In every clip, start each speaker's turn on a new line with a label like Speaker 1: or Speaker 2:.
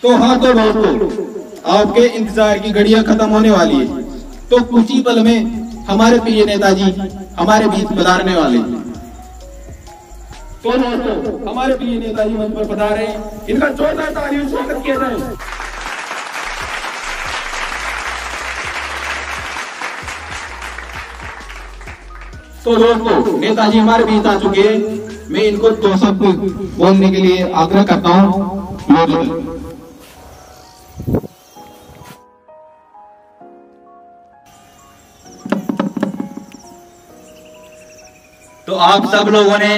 Speaker 1: तो हाँ, तो दोस्तों, आपके इंतजार की घड़ियां खत्म होने वाली है। तो कुछ ही पल में हमारे प्रिय नेताजी हमारे बीच पधारने वाले हैं। तो दोस्तों, हमारे प्रिय नेताजी मंच पर पधारे, इनका जोरदार तालियों से स्वागत किया जाए। तो दोस्तों, नेताजी हमारे बीच आ चुके हैं। मैं इनको दो शब्द बोलने के लिए आग्रह करता हूँ।
Speaker 2: तो आप सब लोगों ने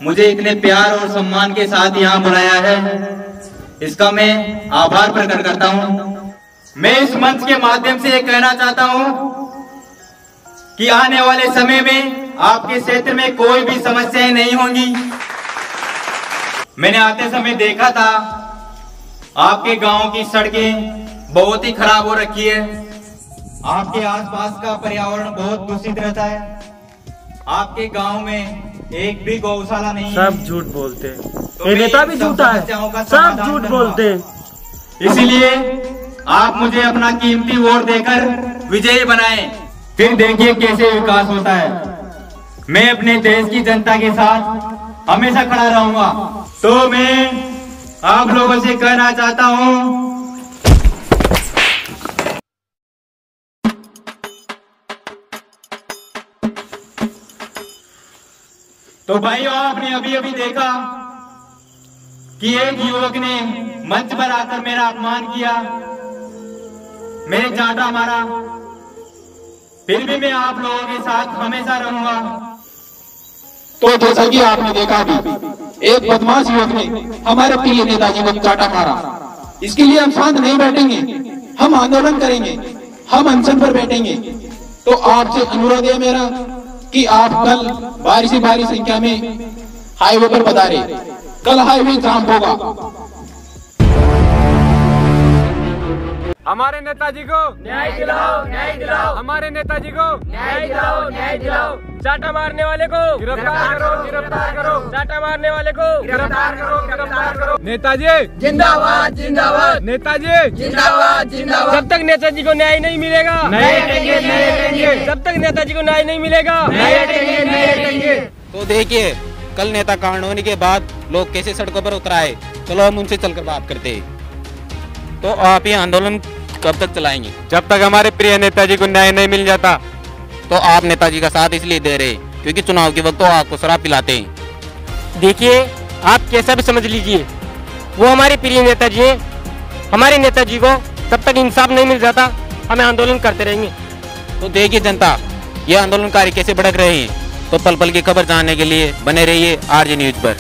Speaker 2: मुझे इतने प्यार और सम्मान के साथ यहाँ बुलाया है, इसका मैं आभार प्रकट करता हूँ। मैं इस मंच के माध्यम से ये कहना चाहता हूँ कि आने वाले समय में आपके क्षेत्र में कोई भी समस्याएं नहीं होंगी। मैंने आते समय देखा था आपके गांव की सड़कें बहुत ही खराब हो रखी है, आपके आसपास का पर्यावरण बहुत दूषित रहता है, आपके गांव में एक भी गौशाला नहीं है।
Speaker 3: सब झूठ बोलते हैं, तो नेता भी झूठा है, सब झूठ बोलते हैं।
Speaker 2: इसीलिए आप मुझे अपना कीमती वोट देकर विजयी बनाएं, फिर देखिए कैसे विकास होता है। मैं अपने देश की जनता के साथ हमेशा खड़ा रहूंगा। तो मैं आप लोगों से कहना चाहता हूं, तो भाइयों, आपने अभी अभी देखा कि एक युवक ने मंच पर आकर मेरा अपमान किया, मेरे चांटा मारा। फिर भी मैं आप लोगों के साथ हमेशा रहूंगा।
Speaker 1: तो जैसा कि आपने देखा भी, एक बदमाश युवक ने हमारे प्रिय नेताजी को चाटा मारा। इसके लिए हम शांत नहीं बैठेंगे, हम आंदोलन करेंगे, हम अनशन पर बैठेंगे। तो आपसे अनुरोध है मेरा कि आप कल भारी संख्या में हाईवे पर पधारे। कल हाईवे जाम होगा।
Speaker 3: हमारे नेताजी को न्याय दिलाओ, न्याय दिलाओ। हमारे नेताजी को न्याय दिलाओ, न्याय दिलाओ। चाटा मारने वाले को गिरफ्तार करो, गिरफ्तार करो। चाटा मारने वाले को गिरफ्तार करो, गिरफ्तार करो। नेताजी जिंदाबाद, जिंदाबाद। नेताजी जिंदाबाद, जिंदाबाद। जब तक नेताजी को न्याय नहीं मिलेगा, नहीं हटेंगे, नहीं हटेंगे। जब तक नेताजी को न्याय नहीं मिलेगा, नहीं हटेंगे, नहीं हटेंगे।
Speaker 4: तो देखिए, कल नेता कांड होने के बाद लोग कैसे सड़कों पर उतर आए। चलो हम उनसे चलकर बात करते हैं। तो आप ये आंदोलन कब तक चलाएंगे?
Speaker 3: जब तक हमारे प्रिय नेताजी को न्याय नहीं मिल जाता।
Speaker 4: तो आप नेताजी का साथ इसलिए दे रहे हैं क्योंकि चुनाव के वक्त तो आपको शराब पिलाते हैं।
Speaker 5: देखिए, आप कैसा भी समझ लीजिए, वो हमारे प्रिय नेताजी हैं। हमारे नेताजी को तब तक इंसाफ नहीं मिल जाता, हमें आंदोलन करते रहेंगे।
Speaker 4: तो देखिए जनता, ये आंदोलनकारी कैसे भड़क रहे हैं। तो पल पल की खबर जानने के लिए बने रहिए आरजे न्यूज पर।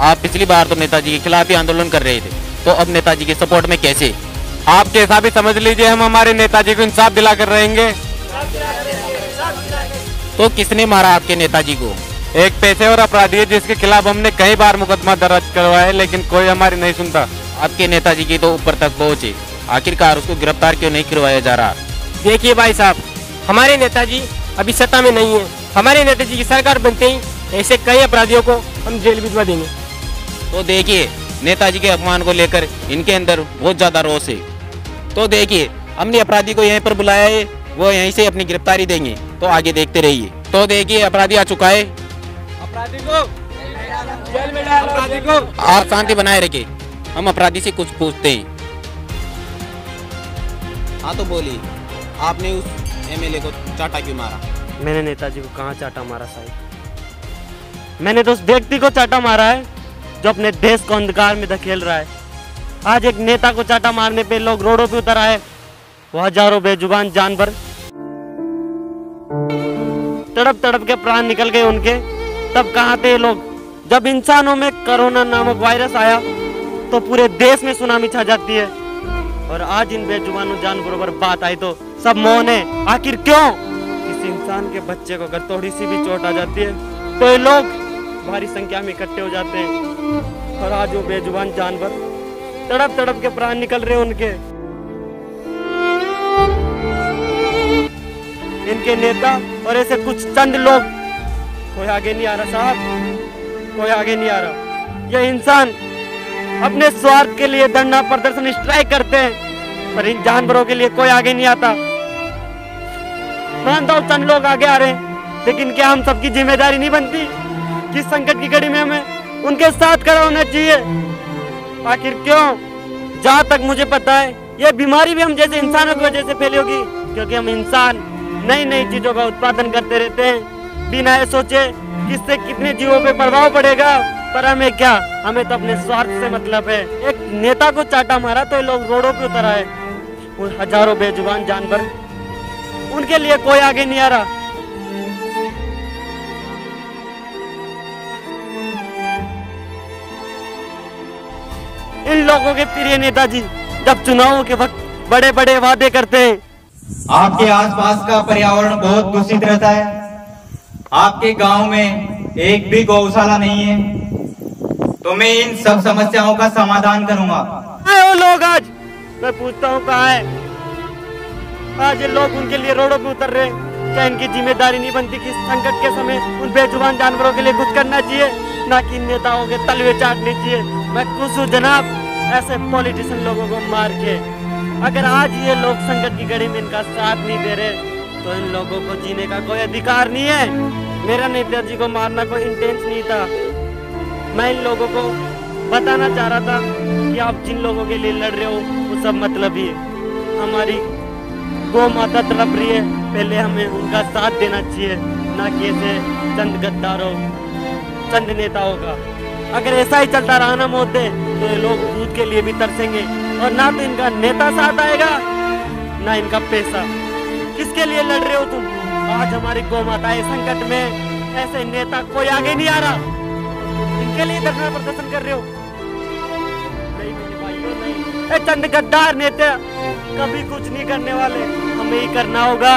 Speaker 4: आप पिछली बार तो नेताजी के खिलाफ ही आंदोलन कर रहे थे, तो अब नेताजी के सपोर्ट में कैसे?
Speaker 3: आप कैसा भी समझ लीजिए, हम हमारे नेताजी को इंसाफ दिला कर रहेंगे।
Speaker 4: तो किसने मारा आपके नेताजी को?
Speaker 3: एक पेशेवर अपराधी है जिसके खिलाफ हमने कई बार मुकदमा दर्ज करवाया है, लेकिन कोई हमारी नहीं सुनता।
Speaker 4: आपके नेताजी की तो ऊपर तक पहुंच है, आखिरकार उसको गिरफ्तार क्यों नहीं करवाया जा रहा?
Speaker 5: देखिए भाई साहब, हमारे नेताजी अभी सत्ता में नहीं है। हमारे नेताजी की सरकार बनते ही ऐसे कई अपराधियों को हम जेल भिजवा देंगे।
Speaker 4: तो देखिए, नेताजी के अपमान को लेकर इनके अंदर बहुत ज्यादा रोष है। तो देखिए, हमने अपराधी को यहीं पर बुलाया है, वो यहीं से अपनी गिरफ्तारी देंगे। तो आगे देखते रहिए। तो देखिए, अपराधी आ चुका है।
Speaker 3: अपराधी को जेल में डालो, अपराधी को।
Speaker 4: आप शांति बनाए रखिए, हम अपराधी से कुछ पूछते हैं। हाँ तो बोलिए, आपने उस एमएलए को चाटा क्यों मारा?
Speaker 5: मैंने नेताजी को कहाँ चाटा मारा साहब? मैंने तो उस व्यक्ति को चाटा मारा है जो अपने देश को अंधकार में धकेल रहा है। आज एक नेता को चाटा मारने पे लोग रोडों पे उतर आए, वो हजारों बेजुबान जानवर तड़प तड़प के प्राण निकल गए उनके। तब कहाँ थे लोग? जब इंसानों में कोरोना नामक वायरस आया तो पूरे देश में सुनामी छा जाती है, और आज इन बेजुबानों जानवरों पर बात आई तो सब मौन है। आखिर क्यों? किसी इंसान के बच्चे को अगर थोड़ी सी भी चोट आ जाती है तो ये लोग भारी संख्या में इकट्ठे हो जाते हैं, और आज वो बेजुबान जानवर तड़प तड़प के प्राण निकल रहे उनके। इनके नेता और ऐसे कुछ चंद लोग, कोई आगे नहीं आ रहा साहब, कोई आगे नहीं आ रहा। ये इंसान अपने स्वार्थ के लिए धरना प्रदर्शन स्ट्राइक करते हैं, पर इन जानवरों के लिए कोई आगे नहीं आता। मानता हूं चंद लोग आगे आ रहे हैं, लेकिन क्या हम सबकी जिम्मेदारी नहीं बनती कि संकट की घड़ी में हमें उनके साथ खड़ा होना चाहिए? आखिर क्यों? जहाँ तक मुझे पता है ये बीमारी भी हम जैसे इंसानों की वजह से फैली होगी, क्योंकि हम इंसान नई नई चीजों का उत्पादन करते रहते हैं बिना ये सोचे किससे कितने जीवों पे प्रभाव पड़ेगा। पर हमें क्या, हमें तो अपने स्वार्थ से मतलब है। एक नेता को चाटा मारा तो ये लोग रोडों पे उतर आए, वो हजारों बेजुबान जानवर, उनके लिए कोई आगे नहीं आ रहा। इन लोगों के प्रिय नेताजी जब चुनावों के वक्त बड़े बड़े वादे करते हैं,
Speaker 2: आपके आसपास का पर्यावरण बहुत दूषित रहता है, आपके गांव में एक भी गौशाला नहीं है, तो मैं इन सब समस्याओं का समाधान करूंगा।
Speaker 5: वो लोग आज मैं पूछता हूँ कहाँ है? आज ये लोग उनके लिए रोडों पे उतर रहे हैं। क्या इनकी जिम्मेदारी नहीं बनती कि संकट के समय उन बेजुबान जानवरों के लिए कुछ करना चाहिए, ना कि नेताओं के तलवे चाटने चाहिए? मैं खुश हूँ जनाब ऐसे पॉलिटिशियन लोगों को मार के। अगर आज ये लोग संकट की घड़ी में इनका साथ नहीं दे रहे तो इन लोगों को जीने का कोई अधिकार नहीं है। मेरा नेताजी को मारना कोई इंटेंस नहीं था, मैं इन लोगों को बताना चाह रहा था कि आप जिन लोगों के लिए लड़ रहे हो वो सब मतलब ही है। हमारी गौ माता तड़प रही है, पहले हमें उनका साथ देना चाहिए, ना कि ऐसे चंद गद्दारों चंद नेताओं का। अगर ऐसा ही चलता रहा ना मोदी, तो ये लोग दूध के लिए भी तरसेंगे और ना तो इनका नेता साथ आएगा ना इनका पैसा। किसके लिए लड़ रहे हो तुम? आज हमारी गौ माता है संकट में, ऐसे नेता कोई आगे नहीं आ रहा, इनके लिए धरना प्रदर्शन कर रहे हो? नहीं मेरे भाइयों नहीं, चंद गद्दार नेता कभी कुछ नहीं करने वाले, हमें ही करना होगा।